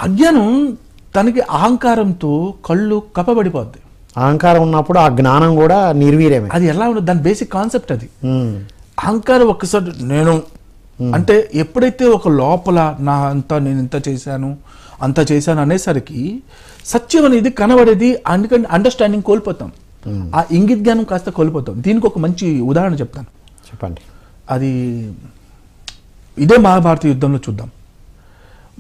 అజ్ఞానం తనకి అహంకారంతో కళ్ళు కప్పబడిపోద్ది. అహంకారం ఉన్నప్పుడు ఆ జ్ఞానం కూడా నిర్వీర్యమే. అది ఎలా ఉండదు, దాని బేసిక్ కాన్సెప్ట్ అది. అహంకారం ఒక్కసారి నేను అంటే ఎప్పుడైతే ఒక లోపల నేను ఇంత చేశాను అనేసరికి సత్యం అనేది కనబడేది, అందుకని అండర్స్టాండింగ్ కోల్పోతాం, ఆ ఇంగిత జ్ఞానం కాస్త కోల్పోతాం. దీనికి ఒక మంచి ఉదాహరణ చెప్తాను. చెప్పండి. అది ఇదే మహాభారత యుద్ధంలో చూద్దాం.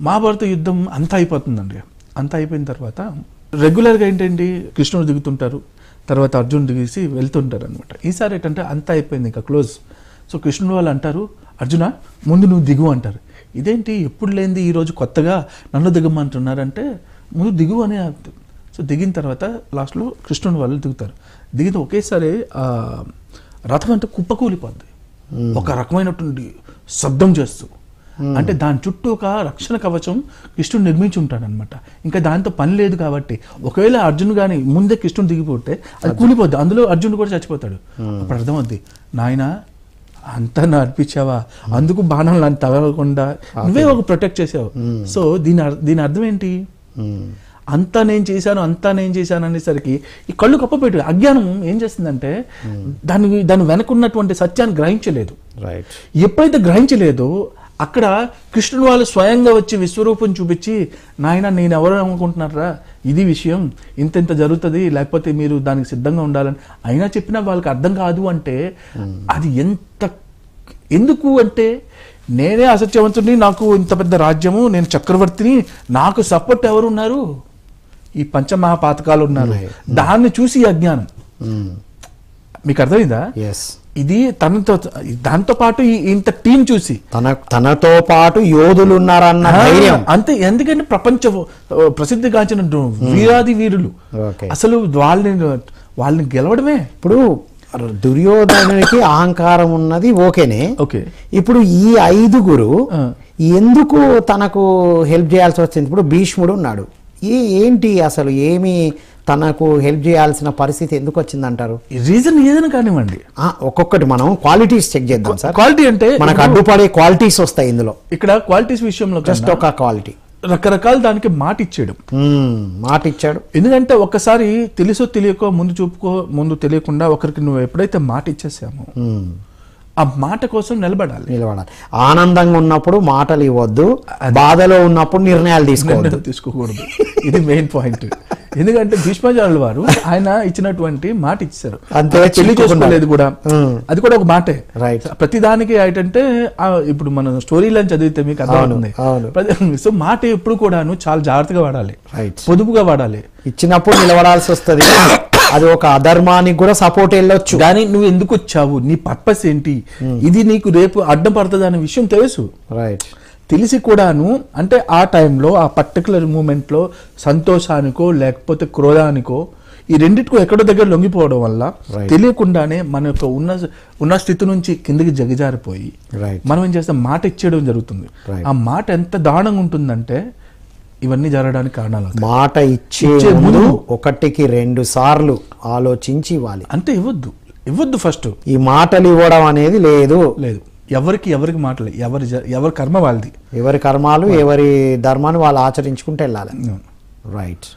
మహాభారత యుద్ధం అంతా అయిపోతుందండి. అంతా అయిపోయిన తర్వాత రెగ్యులర్గా ఏంటండి, కృష్ణుడు దిగుతుంటారు, తర్వాత అర్జున్ దిగేసి వెళ్తుంటారు అనమాట. ఈసారి ఏంటంటే అంతా అయిపోయింది, ఇంకా క్లోజ్. సో కృష్ణుడు వాళ్ళు అంటారు, అర్జున ముందు నువ్వు దిగు అంటారు. ఇదేంటి ఎప్పుడు లేనిది ఈరోజు కొత్తగా నన్ను దిగమంటున్నారంటే ముందు దిగు అని. సో దిగిన తర్వాత లాస్ట్లో కృష్ణుడు వాళ్ళు దిగుతారు. దిగిన ఒకేసారి రథం అంటే కుప్పకూలిపోద్ది, ఒక రకమైనటువంటి శబ్దం చేస్తూ. అంటే దాని చుట్టూ ఒక రక్షణ కవచం కృష్ణుడు నిర్మించి ఉంటాడు అనమాట. ఇంకా దాంతో పని లేదు కాబట్టి ఒకవేళ అర్జున్ కానీ ముందే కృష్ణుడు దిగిపోతే అది కూలిపోద్ది, అందులో అర్జునుడు కూడా చచ్చిపోతాడు. అప్పుడు అర్థమవుద్ది, నాయన అంతా నడిపించావా, అందుకు బాణాలు నన్ను తగలకుండా నువ్వే ఒక ప్రొటెక్ట్ చేసావు. సో దీని అర్థం ఏంటి, అంతా నేను చేశాను అనేసరికి ఈ కళ్ళు కప్పపెట్టు. అజ్ఞానం ఏం చేస్తుందంటే దాని వెనకున్నటువంటి సత్యాన్ని గ్రహించలేదు. ఎప్పుడైతే గ్రహించలేదో అక్కడ కృష్ణుడు వాళ్ళు స్వయంగా వచ్చి విశ్వరూపం చూపించి, నాయన నేను ఎవరు అనుకుంటున్నారా, ఇది విషయం, ఇంత జరుగుతుంది, లేకపోతే మీరు దానికి సిద్ధంగా ఉండాలని అయినా చెప్పినా వాళ్ళకి అర్థం కాదు. అంటే అది ఎందుకు అంటే నేనే అసత్యవంతుడిని, నాకు ఇంత పెద్ద రాజ్యము, నేను చక్రవర్తిని, నాకు సపోర్ట్ ఎవరు ఉన్నారు, ఈ పంచమహాపాతకాలు ఉన్నారు. దాన్ని చూసి అజ్ఞానం. మీకు అర్థమైందా? ఇది దాంతో పాటు ఇంత టీం చూసి తనతో పాటు యోధులు ఉన్నారన్న ధైర్యం అంతే. ఎందుకంటే ప్రపంచ ప్రసిద్ధిగాంచిన వీరాది వీరులు, అసలు వాళ్ళని గెలవడమే. ఇప్పుడు దుర్యోధనుడికి అహంకారం ఉన్నది ఓకేనే. ఇప్పుడు ఈ 5గురు ఎందుకు తనకు హెల్ప్ చేయాల్సి వచ్చింది? ఇప్పుడు భీష్ముడు ఉన్నాడు, ఏంటి అసలు ఏమి తనకు హెల్ప్ చేయాల్సిన పరిస్థితి ఎందుకు వచ్చింది అంటారు? రీజన్ ఏదైనా కానివ్వండి, ఒక్కొక్కటి మనం క్వాలిటీస్ చెక్ చేద్దాం సార్. క్వాలిటీ అంటే మనకు అడ్డుపడే క్వాలిటీస్ వస్తాయి ఇందులో. ఇక్కడ క్వాలిటీస్ విషయంలో జస్ట్ ఒక క్వాలిటీ, రకరకాల దానికి మాట ఇచ్చాడు. ఎందుకంటే ఒక్కసారి తెలుసో తెలియకో ముందు తెలియకుండా ఒకరికి నువ్వు ఎప్పుడైతే మాట ఇచ్చేసామో ఆ మాట కోసం నిలబడాలి. ఆనందంగా ఉన్నప్పుడు మాటలు ఇవ్వద్దు, బాధలో ఉన్నప్పుడు నిర్ణయాలు తీసుకోకూడదు. ఇది మెయిన్ పాయింట్. ఎందుకంటే భీష్మాచార్యుల వారు ఆయన ఇచ్చినటువంటి మాట ఇచ్చారు, పెళ్లి చేసుకోలేదు కూడా, అది కూడా ఒక మాటే. ప్రతిదానికి ఏంటంటే ఇప్పుడు మనం స్టోరీలను చదివితే మీకు అర్థమవుతుంది. సో మాట ఎప్పుడు కూడాను చాలా జాగ్రత్తగా వాడాలి, పొదుపుగా వాడాలి. ఇచ్చినప్పుడు నిలబడాల్సి వస్తుంది. అది ఒక అధర్మానికి కూడా సపోర్ట్ వెళ్ళొచ్చు. కానీ నువ్వు ఎందుకు వచ్చావు, నీ పర్పస్ ఏంటి, ఇది నీకు రేపు అడ్డం పడుతుంది అనే విషయం తెలుసు. తెలిసి కూడాను అంటే ఆ టైంలో ఆ పర్టికులర్ మూమెంట్లో సంతోషానికో లేకపోతే క్రోధానికో ఈ రెండిటికో ఎక్కడో దగ్గర లొంగిపోవడం వల్ల తెలియకుండానే మన యొక్క ఉన్న స్థితి నుంచి కిందకి జగజారిపోయి మనం ఏం చేస్తాం, మాట ఇచ్చేయడం జరుగుతుంది. ఆ మాట ఎంత దారుణంగా ఉంటుందంటే ఇవన్నీ జరగడానికి కారణాలు. మాట ఇచ్చే ముందు 1కి 2 సార్లు ఆలోచించి ఇవ్వాలి. అంతే, ఇవ్వద్దు ఫస్ట్. ఈ మాటలు ఇవ్వడం అనేది లేదు. ఎవరికి మాటలు, ఎవరి కర్మ వాళ్ళది, ఎవరి కర్మాలు ఎవరి ధర్మాన్ని వాళ్ళు ఆచరించుకుంటూ వెళ్ళాలి. రైట్.